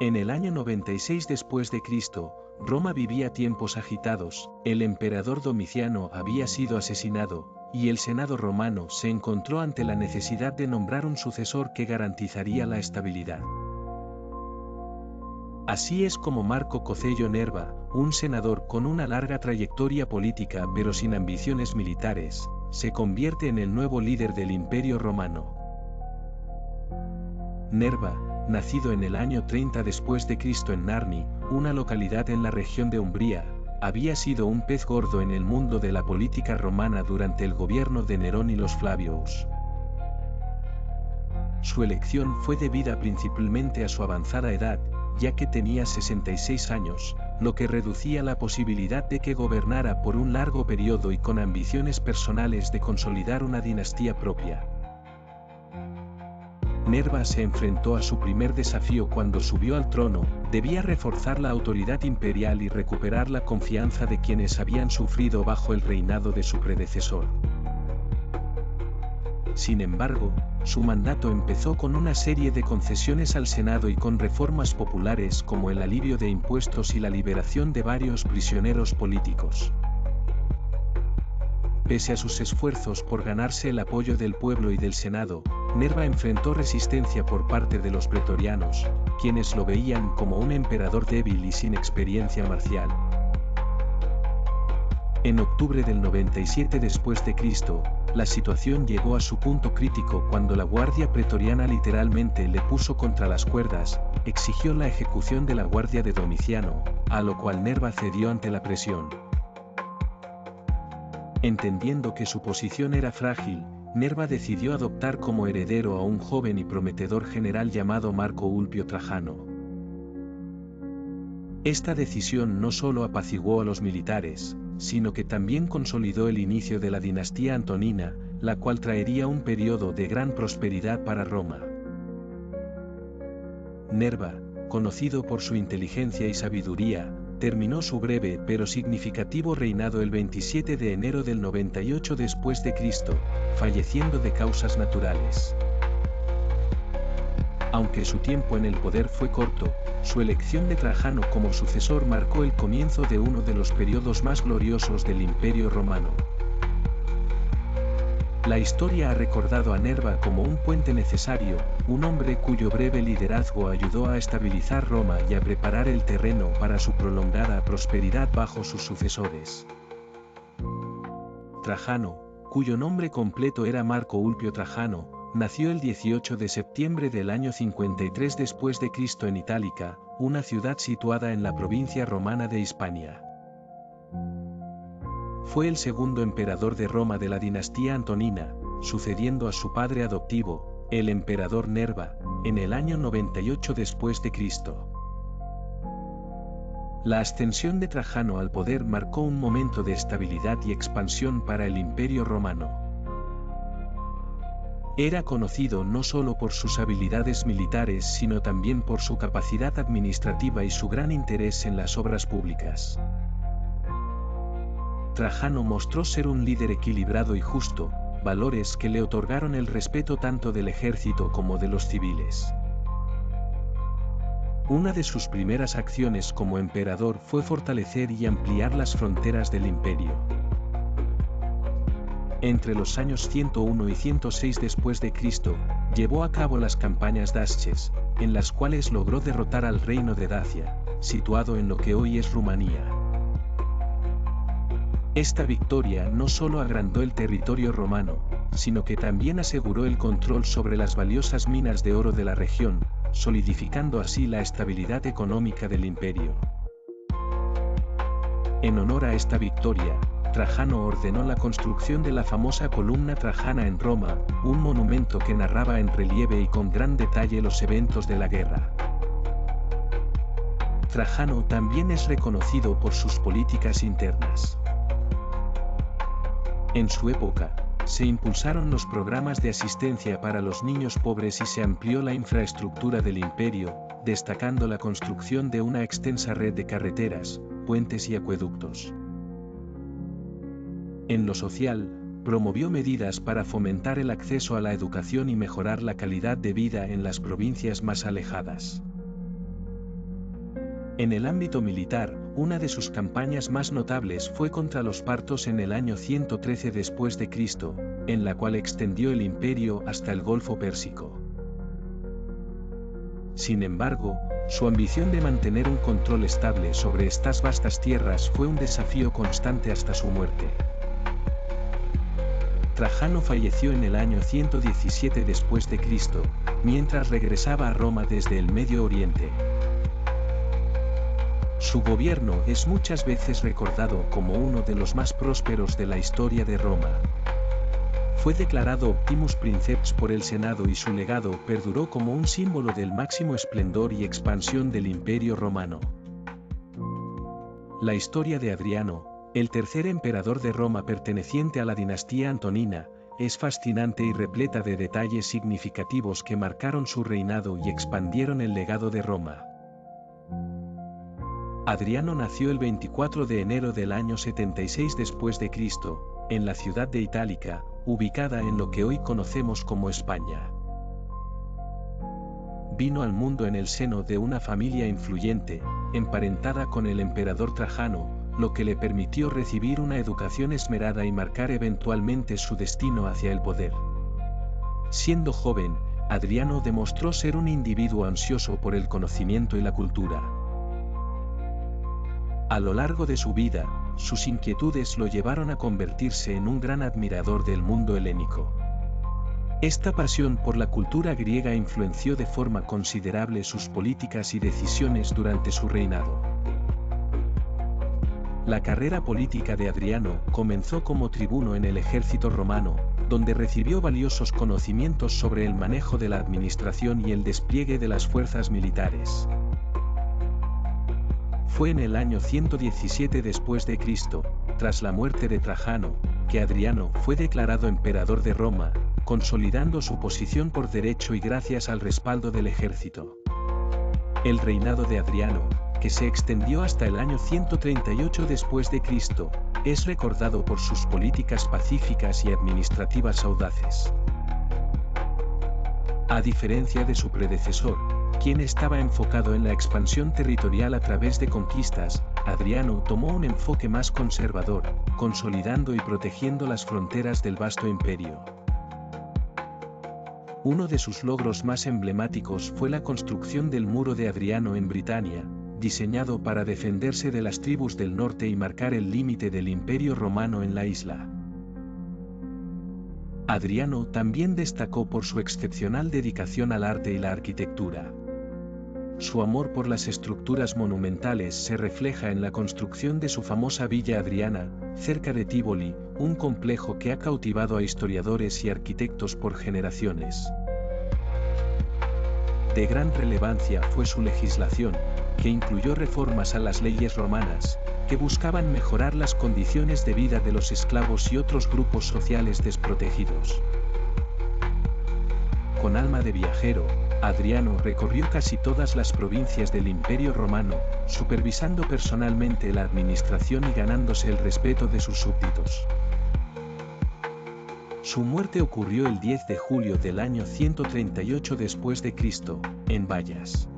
En el año 96 después de Cristo, Roma vivía tiempos agitados, el emperador Domiciano había sido asesinado, y el Senado romano se encontró ante la necesidad de nombrar un sucesor que garantizaría la estabilidad. Así es como Marco Cocello Nerva, un senador con una larga trayectoria política pero sin ambiciones militares, se convierte en el nuevo líder del Imperio Romano. Nerva, nacido en el año 30 después de Cristo en Narni, una localidad en la región de Umbría, había sido un pez gordo en el mundo de la política romana durante el gobierno de Nerón y los Flavios. Su elección fue debida principalmente a su avanzada edad, ya que tenía 66 años, lo que reducía la posibilidad de que gobernara por un largo periodo y con ambiciones personales de consolidar una dinastía propia. Nerva se enfrentó a su primer desafío cuando subió al trono, debía reforzar la autoridad imperial y recuperar la confianza de quienes habían sufrido bajo el reinado de su predecesor. Sin embargo, su mandato empezó con una serie de concesiones al Senado y con reformas populares como el alivio de impuestos y la liberación de varios prisioneros políticos. Pese a sus esfuerzos por ganarse el apoyo del pueblo y del Senado, Nerva enfrentó resistencia por parte de los pretorianos, quienes lo veían como un emperador débil y sin experiencia marcial. En octubre del 97 después de Cristo, la situación llegó a su punto crítico cuando la guardia pretoriana literalmente le puso contra las cuerdas, exigió la ejecución de la guardia de Domiciano, a lo cual Nerva cedió ante la presión. Entendiendo que su posición era frágil, Nerva decidió adoptar como heredero a un joven y prometedor general llamado Marco Ulpio Trajano. Esta decisión no solo apaciguó a los militares, sino que también consolidó el inicio de la dinastía antonina, la cual traería un periodo de gran prosperidad para Roma. Nerva, conocido por su inteligencia y sabiduría, terminó su breve pero significativo reinado el 27 de enero del 98 después de Cristo, falleciendo de causas naturales. Aunque su tiempo en el poder fue corto, su elección de Trajano como sucesor marcó el comienzo de uno de los periodos más gloriosos del Imperio Romano. La historia ha recordado a Nerva como un puente necesario, un hombre cuyo breve liderazgo ayudó a estabilizar Roma y a preparar el terreno para su prolongada prosperidad bajo sus sucesores. Trajano, cuyo nombre completo era Marco Ulpio Trajano, nació el 18 de septiembre del año 53 después de Cristo en Itálica, una ciudad situada en la provincia romana de Hispania. Fue el segundo emperador de Roma de la dinastía antonina, sucediendo a su padre adoptivo, el emperador Nerva, en el año 98 después de Cristo. La ascensión de Trajano al poder marcó un momento de estabilidad y expansión para el Imperio Romano. Era conocido no solo por sus habilidades militares sino también por su capacidad administrativa y su gran interés en las obras públicas. Trajano mostró ser un líder equilibrado y justo, valores que le otorgaron el respeto tanto del ejército como de los civiles. Una de sus primeras acciones como emperador fue fortalecer y ampliar las fronteras del imperio. Entre los años 101 y 106 después de Cristo, llevó a cabo las campañas d'Asches, en las cuales logró derrotar al reino de Dacia, situado en lo que hoy es Rumanía. Esta victoria no solo agrandó el territorio romano, sino que también aseguró el control sobre las valiosas minas de oro de la región, solidificando así la estabilidad económica del imperio. En honor a esta victoria, Trajano ordenó la construcción de la famosa columna trajana en Roma, un monumento que narraba en relieve y con gran detalle los eventos de la guerra. Trajano también es reconocido por sus políticas internas. En su época, se impulsaron los programas de asistencia para los niños pobres y se amplió la infraestructura del imperio, destacando la construcción de una extensa red de carreteras, puentes y acueductos. En lo social, promovió medidas para fomentar el acceso a la educación y mejorar la calidad de vida en las provincias más alejadas. En el ámbito militar, una de sus campañas más notables fue contra los partos en el año 113 después de Cristo, en la cual extendió el imperio hasta el Golfo Pérsico. Sin embargo, su ambición de mantener un control estable sobre estas vastas tierras fue un desafío constante hasta su muerte. Trajano falleció en el año 117 después de Cristo, mientras regresaba a Roma desde el Medio Oriente. Su gobierno es muchas veces recordado como uno de los más prósperos de la historia de Roma. Fue declarado Optimus Princeps por el Senado y su legado perduró como un símbolo del máximo esplendor y expansión del Imperio Romano. La historia de Adriano, el tercer emperador de Roma perteneciente a la dinastía antonina, es fascinante y repleta de detalles significativos que marcaron su reinado y expandieron el legado de Roma. Adriano nació el 24 de enero del año 76 después de Cristo, en la ciudad de Itálica, ubicada en lo que hoy conocemos como España. Vino al mundo en el seno de una familia influyente, emparentada con el emperador Trajano, lo que le permitió recibir una educación esmerada y marcar eventualmente su destino hacia el poder. Siendo joven, Adriano demostró ser un individuo ansioso por el conocimiento y la cultura. A lo largo de su vida, sus inquietudes lo llevaron a convertirse en un gran admirador del mundo helénico. Esta pasión por la cultura griega influenció de forma considerable sus políticas y decisiones durante su reinado. La carrera política de Adriano comenzó como tribuno en el ejército romano, donde recibió valiosos conocimientos sobre el manejo de la administración y el despliegue de las fuerzas militares. Fue en el año 117 después de Cristo, tras la muerte de Trajano, que Adriano fue declarado emperador de Roma, consolidando su posición por derecho y gracias al respaldo del ejército. El reinado de Adriano, que se extendió hasta el año 138 después de Cristo, es recordado por sus políticas pacíficas y administrativas audaces. A diferencia de su predecesor, quien estaba enfocado en la expansión territorial a través de conquistas, Adriano tomó un enfoque más conservador, consolidando y protegiendo las fronteras del vasto imperio. Uno de sus logros más emblemáticos fue la construcción del Muro de Adriano en Britania, diseñado para defenderse de las tribus del norte y marcar el límite del Imperio Romano en la isla. Adriano también destacó por su excepcional dedicación al arte y la arquitectura. Su amor por las estructuras monumentales se refleja en la construcción de su famosa Villa Adriana, cerca de Tívoli, un complejo que ha cautivado a historiadores y arquitectos por generaciones. De gran relevancia fue su legislación, que incluyó reformas a las leyes romanas, que buscaban mejorar las condiciones de vida de los esclavos y otros grupos sociales desprotegidos. Con alma de viajero, Adriano recorrió casi todas las provincias del Imperio Romano, supervisando personalmente la administración y ganándose el respeto de sus súbditos. Su muerte ocurrió el 10 de julio del año 138 después de Cristo, en Bayas.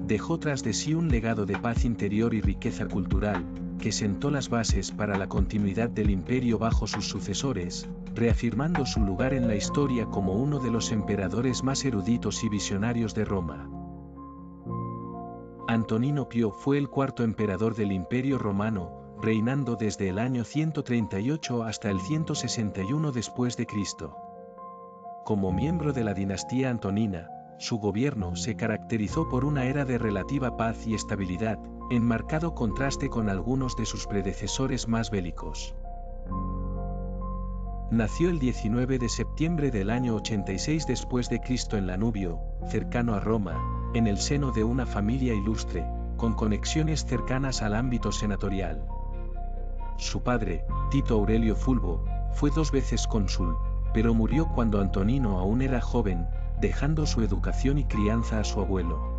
Dejó tras de sí un legado de paz interior y riqueza cultural, que sentó las bases para la continuidad del imperio bajo sus sucesores, reafirmando su lugar en la historia como uno de los emperadores más eruditos y visionarios de Roma. Antonino Pío fue el cuarto emperador del Imperio Romano, reinando desde el año 138 hasta el 161 después de Cristo. Como miembro de la dinastía antonina, su gobierno se caracterizó por una era de relativa paz y estabilidad, en marcado contraste con algunos de sus predecesores más bélicos. Nació el 19 de septiembre del año 86 después de Cristo en Lanubio, cercano a Roma, en el seno de una familia ilustre, con conexiones cercanas al ámbito senatorial. Su padre, Tito Aurelio Fulvo, fue 2 veces cónsul, pero murió cuando Antonino aún era joven, dejando su educación y crianza a su abuelo.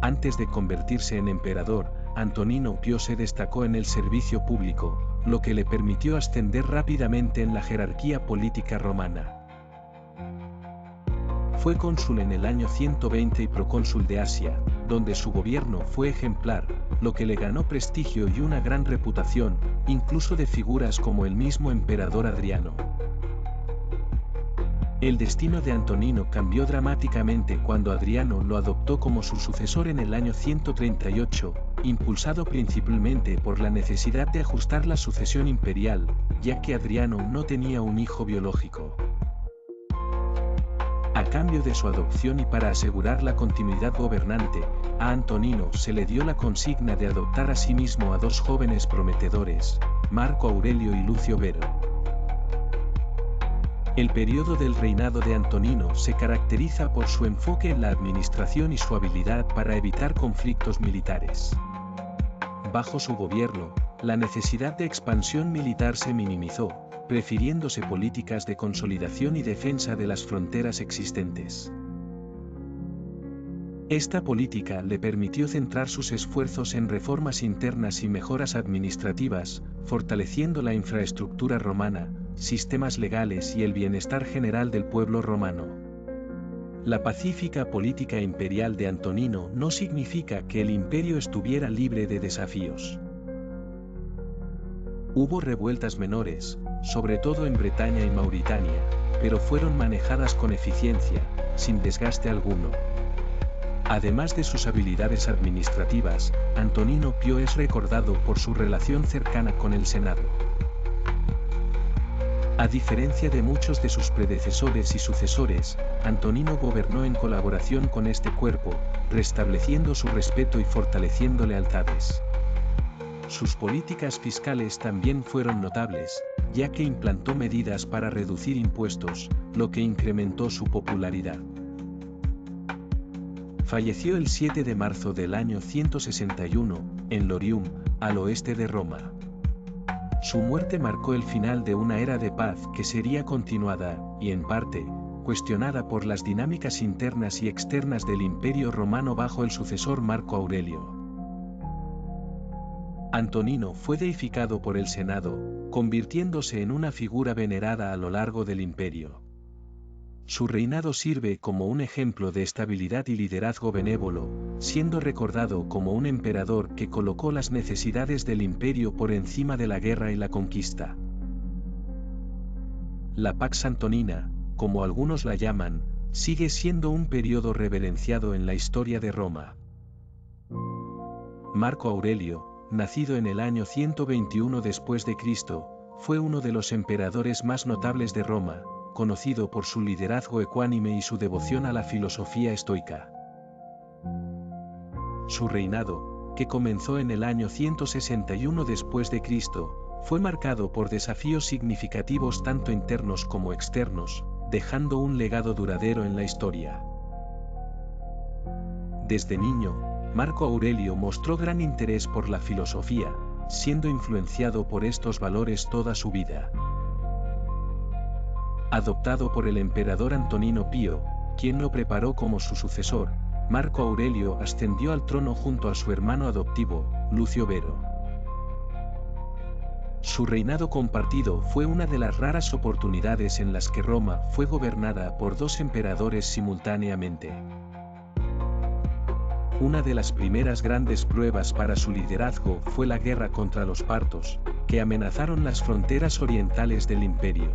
Antes de convertirse en emperador, Antonino Pío se destacó en el servicio público, lo que le permitió ascender rápidamente en la jerarquía política romana. Fue cónsul en el año 120 y procónsul de Asia, donde su gobierno fue ejemplar, lo que le ganó prestigio y una gran reputación, incluso de figuras como el mismo emperador Adriano. El destino de Antonino cambió dramáticamente cuando Adriano lo adoptó como su sucesor en el año 138, impulsado principalmente por la necesidad de ajustar la sucesión imperial, ya que Adriano no tenía un hijo biológico. A cambio de su adopción y para asegurar la continuidad gobernante, a Antonino se le dio la consigna de adoptar a sí mismo a dos jóvenes prometedores, Marco Aurelio y Lucio Vero. El periodo del reinado de Antonino se caracteriza por su enfoque en la administración y su habilidad para evitar conflictos militares. Bajo su gobierno, la necesidad de expansión militar se minimizó, prefiriéndose políticas de consolidación y defensa de las fronteras existentes. Esta política le permitió centrar sus esfuerzos en reformas internas y mejoras administrativas, fortaleciendo la infraestructura romana, sistemas legales y el bienestar general del pueblo romano. La pacífica política imperial de Antonino no significa que el imperio estuviera libre de desafíos. Hubo revueltas menores, sobre todo en Bretaña y Mauritania, pero fueron manejadas con eficiencia, sin desgaste alguno. Además de sus habilidades administrativas, Antonino Pío es recordado por su relación cercana con el Senado. A diferencia de muchos de sus predecesores y sucesores, Antonino gobernó en colaboración con este cuerpo, restableciendo su respeto y fortaleciendo lealtades. Sus políticas fiscales también fueron notables, ya que implantó medidas para reducir impuestos, lo que incrementó su popularidad. Falleció el 7 de marzo del año 161, en Lorium, al oeste de Roma. Su muerte marcó el final de una era de paz que sería continuada, y en parte, cuestionada por las dinámicas internas y externas del Imperio Romano bajo el sucesor Marco Aurelio. Antonino fue deificado por el Senado, convirtiéndose en una figura venerada a lo largo del imperio. Su reinado sirve como un ejemplo de estabilidad y liderazgo benévolo, siendo recordado como un emperador que colocó las necesidades del imperio por encima de la guerra y la conquista. La Pax Antonina, como algunos la llaman, sigue siendo un periodo reverenciado en la historia de Roma. Marco Aurelio, nacido en el año 121 después de Cristo, fue uno de los emperadores más notables de Roma, conocido por su liderazgo ecuánime y su devoción a la filosofía estoica. Su reinado, que comenzó en el año 161 después de Cristo, fue marcado por desafíos significativos tanto internos como externos, dejando un legado duradero en la historia. Desde niño, Marco Aurelio mostró gran interés por la filosofía, siendo influenciado por estos valores toda su vida. Adoptado por el emperador Antonino Pío, quien lo preparó como su sucesor, Marco Aurelio ascendió al trono junto a su hermano adoptivo, Lucio Vero. Su reinado compartido fue una de las raras oportunidades en las que Roma fue gobernada por dos emperadores simultáneamente. Una de las primeras grandes pruebas para su liderazgo fue la guerra contra los partos, que amenazaron las fronteras orientales del imperio.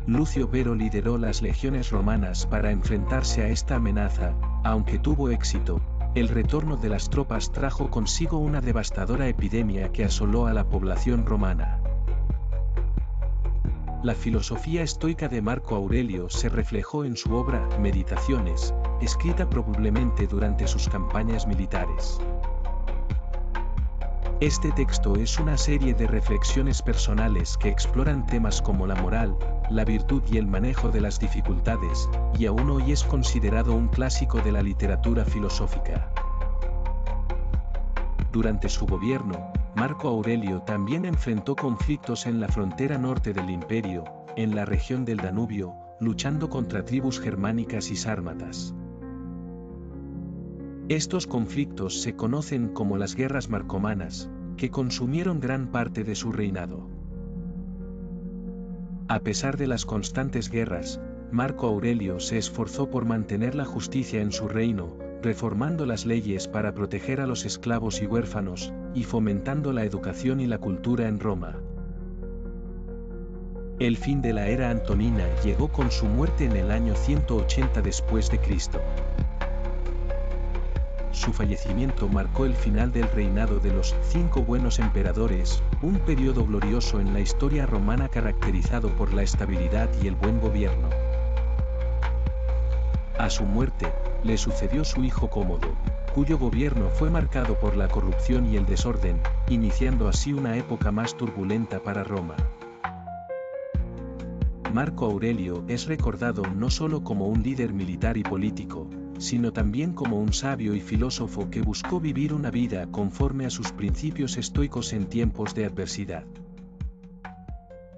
Lucio Vero lideró las legiones romanas para enfrentarse a esta amenaza, aunque tuvo éxito, el retorno de las tropas trajo consigo una devastadora epidemia que asoló a la población romana. La filosofía estoica de Marco Aurelio se reflejó en su obra Meditaciones, escrita probablemente durante sus campañas militares. Este texto es una serie de reflexiones personales que exploran temas como la moral, la virtud y el manejo de las dificultades, y aún hoy es considerado un clásico de la literatura filosófica. Durante su gobierno, Marco Aurelio también enfrentó conflictos en la frontera norte del imperio, en la región del Danubio, luchando contra tribus germánicas y sármatas. Estos conflictos se conocen como las guerras marcomanas, que consumieron gran parte de su reinado. A pesar de las constantes guerras, Marco Aurelio se esforzó por mantener la justicia en su reino, reformando las leyes para proteger a los esclavos y huérfanos, y fomentando la educación y la cultura en Roma. El fin de la era antonina llegó con su muerte en el año 180 después de Cristo. Su fallecimiento marcó el final del reinado de los 5 buenos emperadores, un periodo glorioso en la historia romana caracterizado por la estabilidad y el buen gobierno. A su muerte, le sucedió su hijo Cómodo, cuyo gobierno fue marcado por la corrupción y el desorden, iniciando así una época más turbulenta para Roma. Marco Aurelio es recordado no solo como un líder militar y político, sino también como un sabio y filósofo que buscó vivir una vida conforme a sus principios estoicos en tiempos de adversidad.